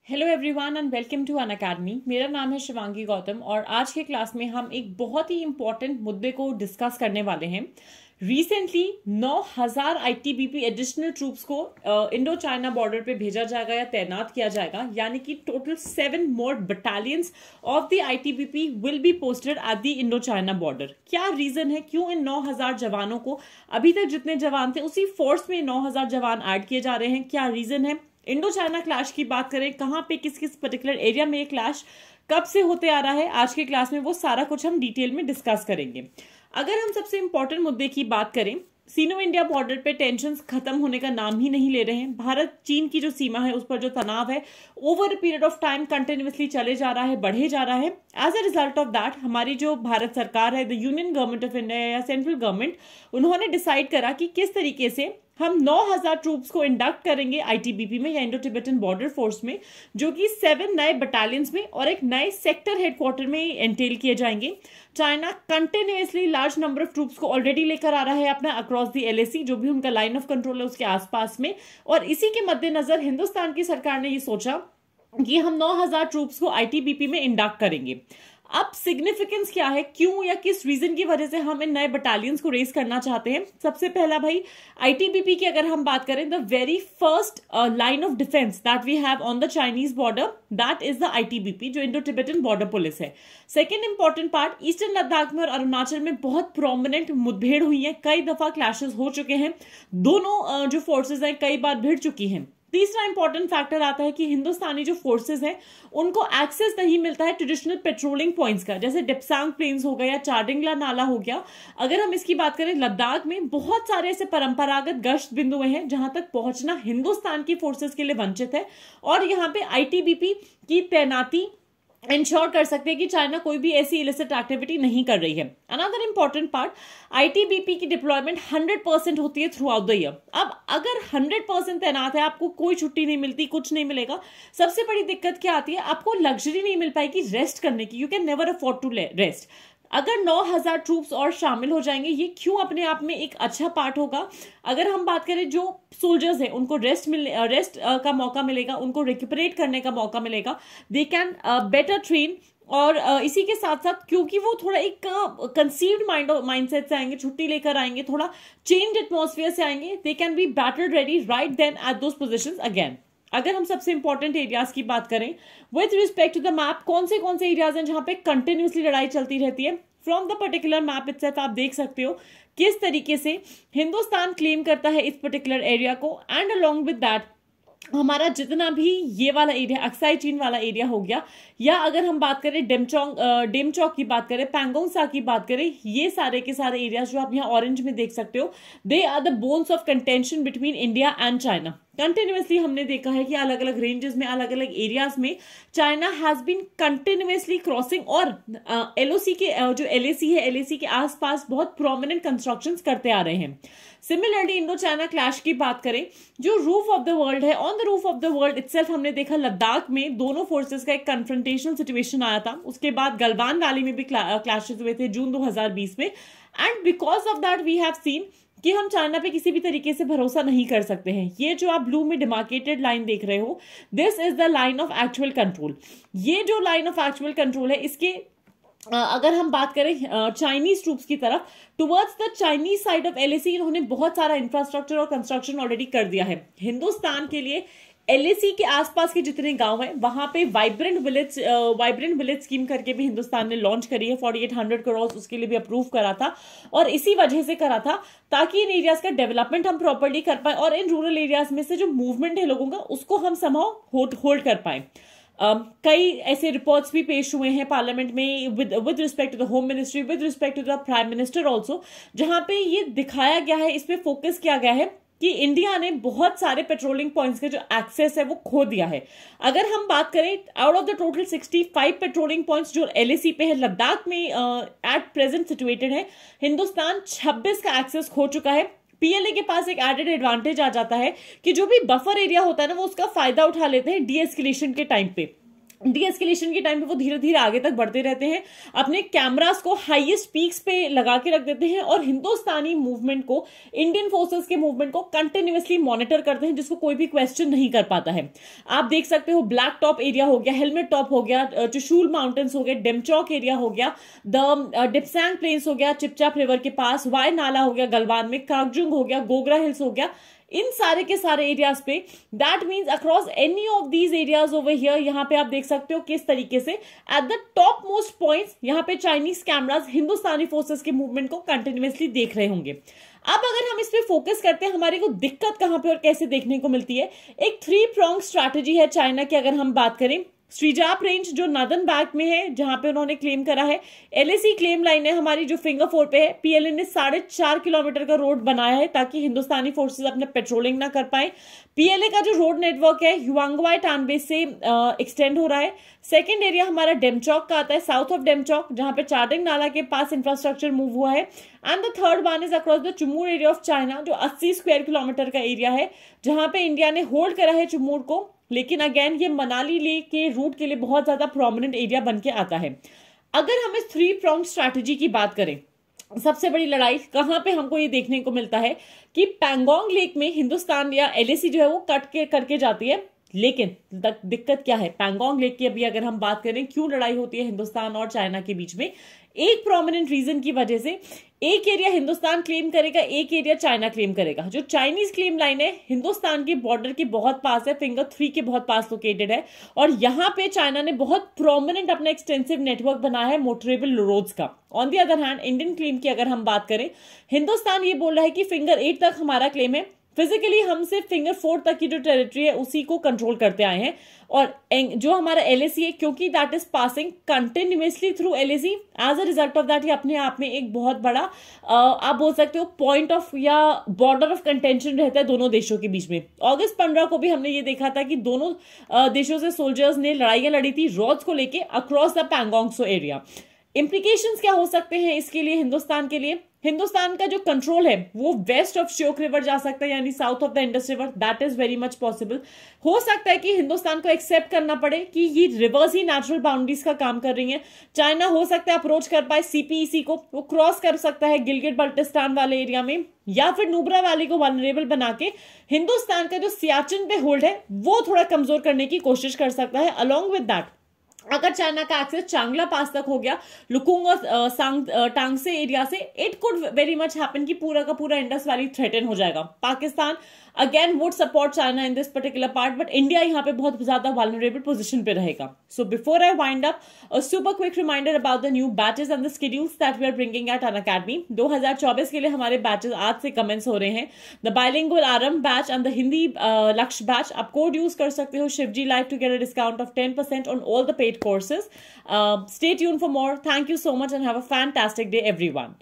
Hello everyone and welcome to Unacademy. मेरा नाम है शिवांगी गौतम और आज के क्लास में हम एक बहुत ही इंपॉर्टेंट मुद्दे को डिस्कस करने वाले हैं। रिसेंटली 9,000 आईटीबीपी एडिशनल ट्रूप्स को इंडो चाइना बॉर्डर पे भेजा जाएगा या तैनात किया जाएगा, यानी कि total 7 more battalions of the ITBP will be posted at the Indo China border. क्या रीजन है, क्यों इन 9,000 जवानों को, अभी तक जितने जवान थे उसी फोर्स में 9,000 जवान ऐड किए जा रहे हैं, क्या रीजन है? इंडो चाइना क्लैश की बात करें, कहां पे किस किस पर्टिकुलर एरिया में ये क्लैश कब से होते आ रहा है, आज के क्लास में वो सारा कुछ हम डिटेल में डिस्कस करेंगे। अगर हम सबसे इंपॉर्टेंट मुद्दे की बात करें, सीनो इंडिया बॉर्डर पे टेंशन्स खत्म होने का नाम ही नहीं ले रहे हैं। भारत चीन की जो सीमा है उस पर जो तनाव है over a period of time continuously चले जा रहा है, बढ़े जा रहा है। As a result of that हमारी जो भारत सरकार है, the union government of India या सेंट्रल गवर्नमेंट, उन्होंने डिसाइड करा कि किस तरीके से हम 9,000 ट्रूप्स को इंडक्ट करेंगे आईटीबीपी में या इंडो तिब्बतन बॉर्डर फोर्स में, जो कि 7 नए बटालियंस में और एक नए सेक्टर हेडक्वार्टर में एंटेल किए जाएंगे। China continuously large number of troops को ऑलरेडी लेकर आ रहा है अपना अक्रॉस द एलएसी, जो भी उनका लाइन ऑफ कंट्रोल है उसके आसपास में, और इसी के मद्देनजर हिंदुस्तान की सरकार ने ये सोचा कि हम 9,000 ट्रूप्स को आईटीबीपी में इंडक्ट करेंगे। अब सिग्निफिकेंस क्या है, क्यों या किस रीजन की वजह से हम इन नए बटालियंस को रेस करना चाहते हैं? सबसे पहला भाई, आईटीबीपी की अगर हम बात करें, the very first line of defence that we have on the Chinese border, that is the ITBP, जो इंडो तिब्बतन बॉर्डर पुलिस है। Second important part, eastern Ladakh में और अरुणाचल में बहुत प्रोमिनेंट मुठभेड़ हुई है, कई दफा क्लैशेस हो चुके हैं, दोनों जो फोर्सेज हैं कई बार भिड़ चुकी हैं। तीसरा इंपॉर्टेंट फैक्टर आता है कि हिंदुस्तानी जो फोर्सेस हैं उनको एक्सेस नहीं मिलता है ट्रेडिशनल पेट्रोलिंग पॉइंट्स का, जैसे डिप्सांग प्लेन्स हो गया या चारडिंगला नाला हो गया। अगर हम इसकी बात करें, लद्दाख में बहुत सारे ऐसे परंपरागत गश्त बिंदु हैं जहां तक पहुंचना हिंदुस्तान की फोर्सेस के लिए वंचित है, और यहाँ पे आईटीबीपी की तैनाती इंश्योर कर सकते हैं कि चाइना कोई भी ऐसी इलिसिट एक्टिविटी नहीं कर रही है। अनदर इंपॉर्टेंट पार्ट, आईटीबीपी की डिप्लॉयमेंट 100% होती है थ्रू आउट द ईयर। अब अगर 100% तैनात है, आपको कोई छुट्टी नहीं मिलती, कुछ नहीं मिलेगा। सबसे बड़ी दिक्कत क्या आती है, आपको लग्जरी नहीं मिल पाएगी रेस्ट करने की। You can never afford to rest. अगर 9,000 ट्रूप्स और शामिल हो जाएंगे, ये क्यों अपने आप में एक अच्छा पार्ट होगा। अगर हम बात करें, जो सोल्जर्स हैं उनको रेस्ट का मौका मिलेगा, उनको रिकपरेट करने का मौका मिलेगा, दे कैन बेटर ट्रेन, और इसी के साथ साथ क्योंकि वो थोड़ा एक कंसीव्ड माइंडसेट से आएंगे, छुट्टी लेकर आएंगे, थोड़ा चेंज एटमॉस्फेयर से आएंगे, they can be battle ready right then at those positions again. अगर हम सबसे इंपॉर्टेंट एरियाज की बात करें with respect to the map, कौन से एरियाज हैं जहां पे कंटिन्यूसली लड़ाई चलती रहती है, from the particular map itself आप देख सकते हो किस तरीके से हिंदुस्तान क्लेम करता है इस पर्टिकुलर एरिया को। एंड अलोंग विद दैट हमारा जितना भी ये वाला एरिया, अक्साई चीन वाला एरिया हो गया, या अगर हम बात करें डेमचौक की बात करें, पैंगोंग सा की बात करें, ये सारे के सारे एरियाज जो आप यहाँ ऑरेंज में देख सकते हो, they are the bones of contention between India and China. Continuously हमने देखा है कि अलग अलग रेंजेस में, अलग अलग एरियाज में China has been continuously crossing, और एलओसी के जो एलएसी है, एलएसी के आसपास बहुत प्रोमिनेंट कंस्ट्रक्शंस करते आ रहे हैं। सिमिलरली इंडो चाइना क्लैश की बात करें, जो रूफ ऑफ द वर्ल्ड है, on the roof of the world itself हमने देखा लद्दाख में दोनों फोर्सेस का एक कन्फ्रंटेशनल सिचुएशन आया था। उसके बाद गलवान वैली में भी क्लैशेस हुए थे जून 2020 में, and because of that we have seen कि हम चाइना पे किसी भी तरीके से भरोसा नहीं कर सकते हैं। ये जो आप ब्लू में डिमार्केटेड लाइन देख रहे हो, this is the line of actual control. ये जो लाइन ऑफ एक्चुअल कंट्रोल है, इसके अगर हम बात करें चाइनीज ट्रूप्स की तरफ, towards the Chinese side of LAC इन्होंने बहुत सारा इंफ्रास्ट्रक्चर और कंस्ट्रक्शन ऑलरेडी कर दिया है। हिंदुस्तान के लिए एलएसी के आसपास के जितने गांव हैं वहां पे वाइब्रेंट विलेज स्कीम करके भी हिंदुस्तान ने लॉन्च करी है। 4800 करोड़ उसके लिए भी अप्रूव करा था, और इसी वजह से करा था ताकि इन एरियाज का डेवलपमेंट हम प्रॉपर्ली कर पाए, और इन रूरल एरियाज में से जो मूवमेंट है लोगों का उसको हम समहाउ होल्ड कर पाए। कई ऐसे रिपोर्ट्स भी पेश हुए हैं पार्लियामेंट में with respect to the home ministry, with respect to the prime minister also, जहां पे ये दिखाया गया है, इस पे फोकस किया गया है कि इंडिया ने बहुत सारे पेट्रोलिंग पॉइंट्स के जो एक्सेस है वो खो दिया है। अगर हम बात करें, out of the total 65 patrolling points जो एलएसी पे है, लद्दाख में एट प्रेजेंट सिचुएटेड है, हिंदुस्तान 26 का एक्सेस खो चुका है। पीएलए के पास एक एडेड एडवांटेज आ जाता है कि जो भी बफर एरिया होता है ना, वो उसका फायदा उठा लेते हैं डी एस्केलेशन के टाइम पे। डीएस्केलेशन के टाइम पे वो धीरे धीरे आगे तक बढ़ते रहते हैं, अपने कैमरास को हाईएस्ट पीक्स पे लगा के रख देते हैं और हिंदुस्तानी मूवमेंट को, इंडियन फोर्सेस के मूवमेंट को कंटिन्यूअसली मॉनिटर करते हैं, जिसको कोई भी क्वेश्चन नहीं कर पाता है। आप देख सकते हो ब्लैक टॉप एरिया हो गया, हेलमेट टॉप हो गया, चुशूल माउंटेन्स हो गए, डेमचौक एरिया हो गया, द डिप्सैंग प्लेन्स हो गया चिपचाप रिवर के पास, वाई नाला हो गया गलवान में, कागजुंग हो गया, गोगरा हिल्स हो गया, इन सारे के सारे एरियाज पे, that means across any of these areas over here, यहाँ पे आप देख सकते हो किस तरीके से at the top most points यहाँ पे चाइनीज कैमराज हिंदुस्तानी फोर्सेस के मूवमेंट को कंटिन्यूअसली देख रहे होंगे। अब अगर हम इस पे फोकस करते हैं, हमारे को दिक्कत कहां पे और कैसे देखने को मिलती है, एक 3 pronged स्ट्रैटेजी है चाइना की। अगर हम बात करें श्रीजाप रेंज जो नॉर्दर्न बैक में है, जहां पे उन्होंने क्लेम करा है, एलएसी क्लेम लाइन है हमारी जो फिंगर 4 पे है, पीएलए ने 4.5 किलोमीटर का रोड बनाया है ताकि हिंदुस्तानी फोर्सेस अपने पेट्रोलिंग ना कर पाए। पीएलए का जो रोड नेटवर्क है युवांगवाई टानबेस से एक्सटेंड हो रहा है। सेकेंड एरिया हमारा डेमचौक का आता है, साउथ ऑफ डेमचौक, जहां पे चार्टिंग नाला के पास इंफ्रास्ट्रक्चर मूव हुआ है। And the third one is across the Chumar area of China, जो 80 स्क्वायर किलोमीटर का एरिया है, जहां पे इंडिया ने होल्ड करा है चुमूर को, लेकिन अगेन ये मनाली ले के रूट के लिए बहुत ज्यादा प्रोमिनेंट एरिया बन के आता है। अगर हम इस 3 pronged स्ट्रैटेजी की बात करें, सबसे बड़ी लड़ाई कहां पे हमको ये देखने को मिलता है कि पैंगोंग लेक में हिंदुस्तान या एलएसी जो है वो कट के करके जाती है। लेकिन दिक्कत क्या है, पैंगोंग लेक की अभी अगर हम बात करें, क्यों लड़ाई होती है हिंदुस्तान और चाइना के बीच में, एक प्रोमिनेंट रीजन की वजह से एक एरिया हिंदुस्तान क्लेम करेगा, एक एरिया चाइना क्लेम करेगा। जो चाइनीज क्लेम लाइन है हिंदुस्तान के बॉर्डर के बहुत पास है, फिंगर 3 के बहुत पास लोकेटेड है, और यहां पे चाइना ने बहुत प्रोमिनेंट अपना एक्सटेंसिव नेटवर्क बनाया है मोटरेबल रोड्स का। On the other hand Indian claim की अगर हम बात करें, हिंदुस्तान ये बोल रहा है कि फिंगर 8 तक हमारा क्लेम है, फिजिकली हम सिर्फ फिंगर 4 तक की जो टेरिटरी है उसी को कंट्रोल करते आए हैं, और जो हमारा एलएसी है, क्योंकि that is passing continuously through LAC, as a result of that ये अपने आप में एक बहुत बड़ा आप बोल सकते हो पॉइंट ऑफ या बॉर्डर ऑफ कंटेंशन रहता है दोनों देशों के बीच में। अगस्त 15 को भी हमने ये देखा था कि दोनों देशों से सोल्जर्स ने लड़ाइयां लड़ी थी रॉड्स को लेके across the Pangong so area. Implications क्या हो सकते हैं इसके लिए हिंदुस्तान के लिए, हिंदुस्तान का जो कंट्रोल है वो वेस्ट ऑफ श्योक रिवर जा सकता है, यानी south of the Indus river, that is very much possible. हो सकता है कि हिंदुस्तान को एक्सेप्ट करना पड़े कि ये रिवर्स ही नेचुरल बाउंड्रीज का काम कर रही हैं। चाइना हो सकता है अप्रोच कर पाए सीपीईसी को, वो क्रॉस कर सकता है गिलगिट बल्टिस्तान वाले एरिया में, या फिर नुब्रा वैली को वल्नरेबल बना के हिंदुस्तान का जो सियाचिन पे होल्ड है वो थोड़ा कमजोर करने की कोशिश कर सकता है। अलॉन्ग विद दैट, अगर चाइना का एक्सेस चांगला पास तक हो गया, लुकुंग और टांगसे एरिया से, it could very much happen कि पूरा का पूरा इंडस वैली थ्रेटन हो जाएगा। Pakistan again would support China in this particular part, but India यहाँ पे बहुत ज्यादा वल्नरेबल पोजीशन पे रहेगा। So before I wind up, a super quick reminder about the new batches and the schedules that we are bringing at Unacademy. 2024 के लिए हमारे batches आज से कमेंस हो रहे हैं। The bilingual Aarambh batch and the Hindi Lakshya batch, आप कोड यूज कर सकते हो Shivji live to get a discount of 10% on all the paid courses. Stay tuned for more. Thank you so much and have a fantastic day everyone.